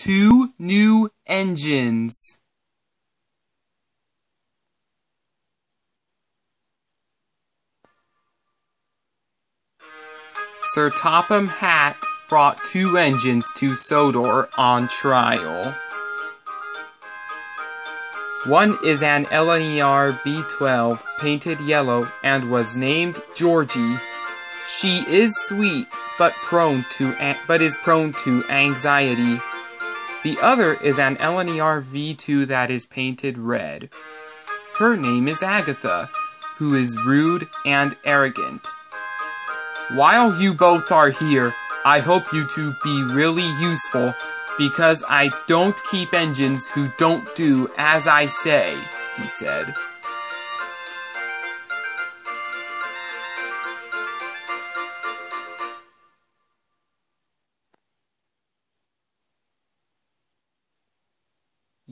2 new engines. Sir Topham Hatt brought 2 engines to Sodor on trial. One is an LNER B12 painted yellow and was named Georgie. She is sweet but is prone to anxiety. The other is an LNER V2 that is painted red. Her name is Agatha, who is rude and arrogant. While you both are here, I hope you two be really useful, because I don't keep engines who don't do as I say, he said.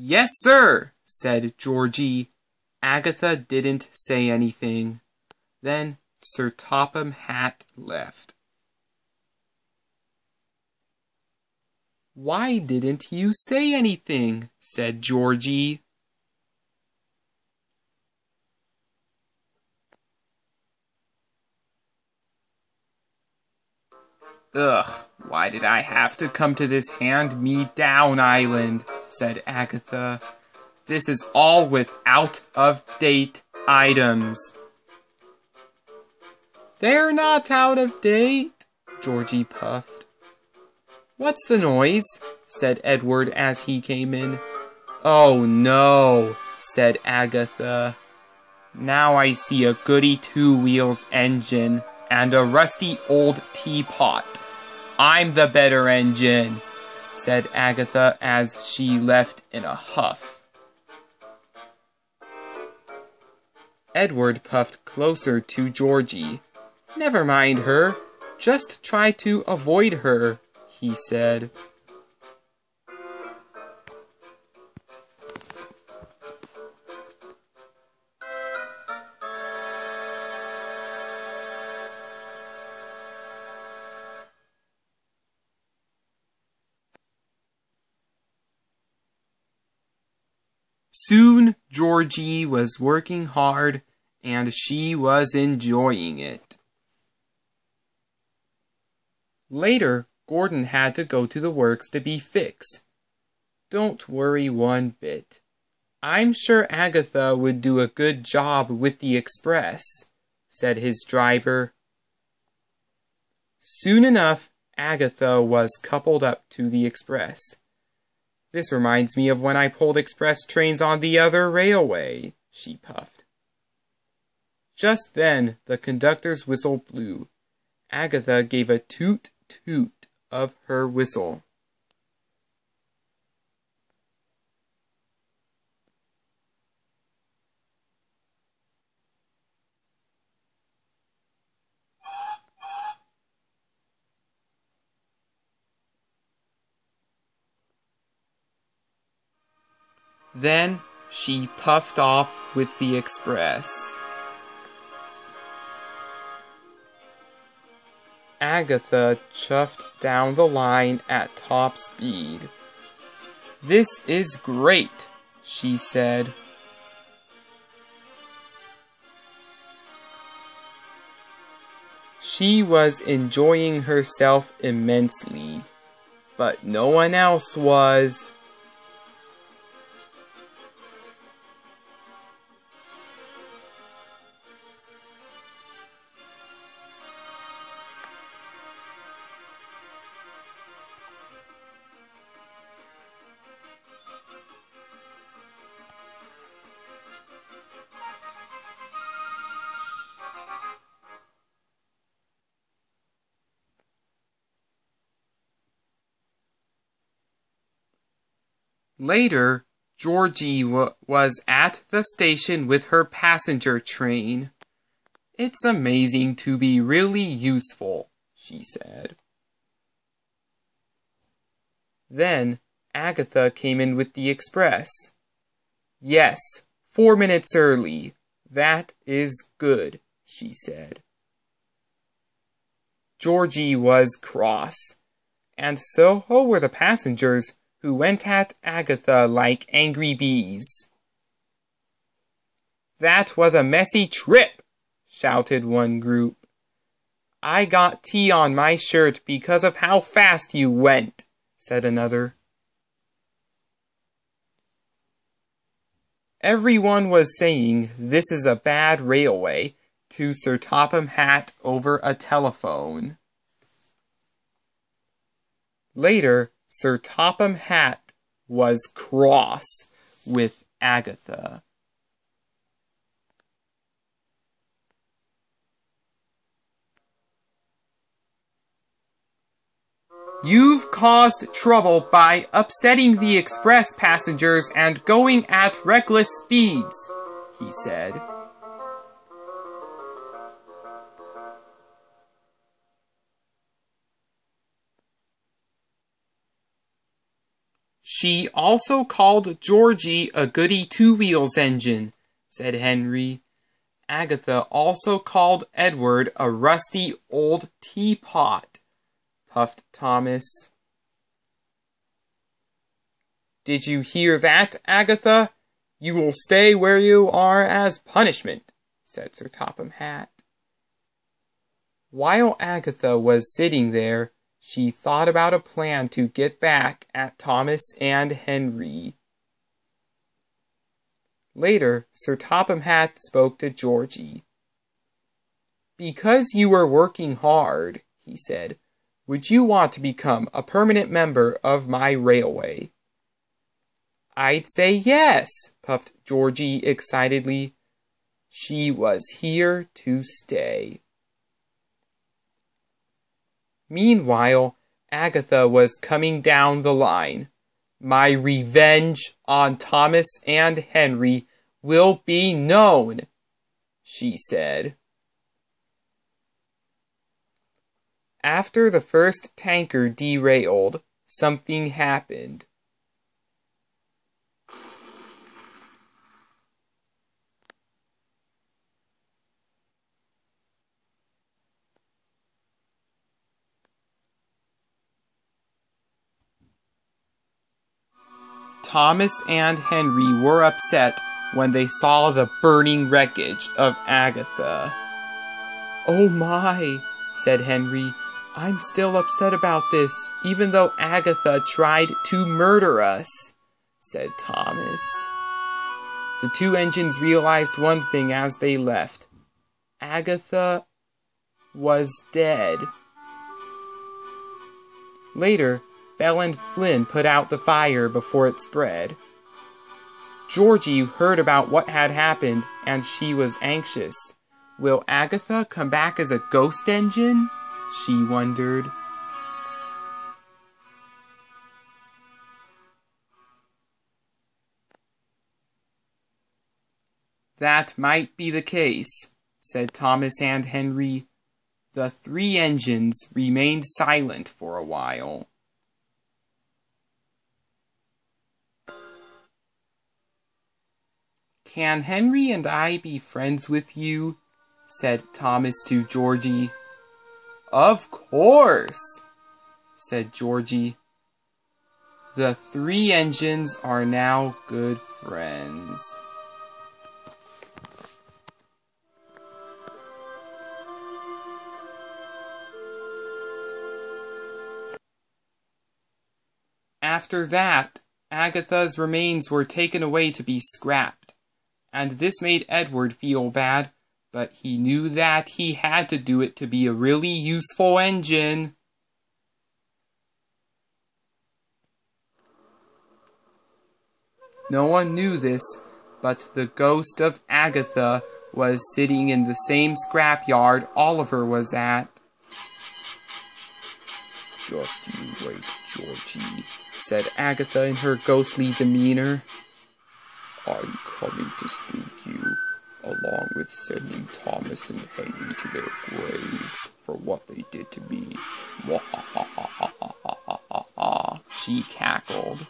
Yes, sir, said Georgie. Agatha didn't say anything. Then Sir Topham Hatt left. Why didn't you say anything? Said Georgie. Ugh, why did I have to come to this hand-me-down island? Said Agatha. This is all with out-of-date items. They're not out of date, Georgie puffed. What's the noise? Said Edward as he came in. Oh no, said Agatha. Now I see a goody 2-wheels engine and a rusty old teapot. I'm the better engine, said Agatha as she left in a huff. Edward puffed closer to Georgie. Never mind her, just try to avoid her, he said. Soon Georgie was working hard, and she was enjoying it. Later, Gordon had to go to the works to be fixed. Don't worry one bit. I'm sure Agatha would do a good job with the express, said his driver. Soon enough, Agatha was coupled up to the express. This reminds me of when I pulled express trains on the other railway, she puffed. Just then, the conductor's whistle blew. Agatha gave a toot-toot of her whistle. Then she puffed off with the express. Agatha chuffed down the line at top speed. This is great, she said. She was enjoying herself immensely, but no one else was. Later, Georgie was at the station with her passenger train. It's amazing to be really useful, she said. Then Agatha came in with the express. Yes, 4 minutes early. That is good, she said. Georgie was cross, and so were the passengers, who went at Agatha like angry bees. "That was a messy trip," shouted one group. "I got tea on my shirt because of how fast you went," said another. Everyone was saying, "This is a bad railway," to Sir Topham Hatt over a telephone. Later, Sir Topham Hatt was cross with Agatha. "You've caused trouble by upsetting the express passengers and going at reckless speeds," he said. "She also called Georgie a goody two-wheels engine," said Henry. "Agatha also called Edward a rusty old teapot," puffed Thomas. "Did you hear that, Agatha? You will stay where you are as punishment," said Sir Topham Hatt. While Agatha was sitting there, she thought about a plan to get back at Thomas and Henry. Later, Sir Topham Hatt spoke to Georgie. "Because you were working hard," he said, "would you want to become a permanent member of my railway?" "I'd say yes," puffed Georgie excitedly. She was here to stay. Meanwhile, Agatha was coming down the line. "My revenge on Thomas and Henry will be known," she said. After the first tanker derailed, something happened. Thomas and Henry were upset when they saw the burning wreckage of Agatha. "Oh my," said Henry. "I'm still upset about this, even though Agatha tried to murder us," said Thomas. The two engines realized one thing as they left. Agatha was dead. Later, Bell and Flynn put out the fire before it spread. Georgie heard about what had happened, and she was anxious. Will Agatha come back as a ghost engine? She wondered. "That might be the case," said Thomas and Henry. The three engines remained silent for a while. "Can Henry and I be friends with you?" said Thomas to Georgie. "Of course," said Georgie. The three engines are now good friends. After that, Agatha's remains were taken away to be scrapped, and this made Edward feel bad, but he knew that he had to do it to be a really useful engine. No one knew this, but the ghost of Agatha was sitting in the same scrapyard Oliver was at. "Just you wait, Georgie," said Agatha in her ghostly demeanor. "I'm coming to spook you, along with sending Thomas and Henry to their graves for what they did to me. She cackled.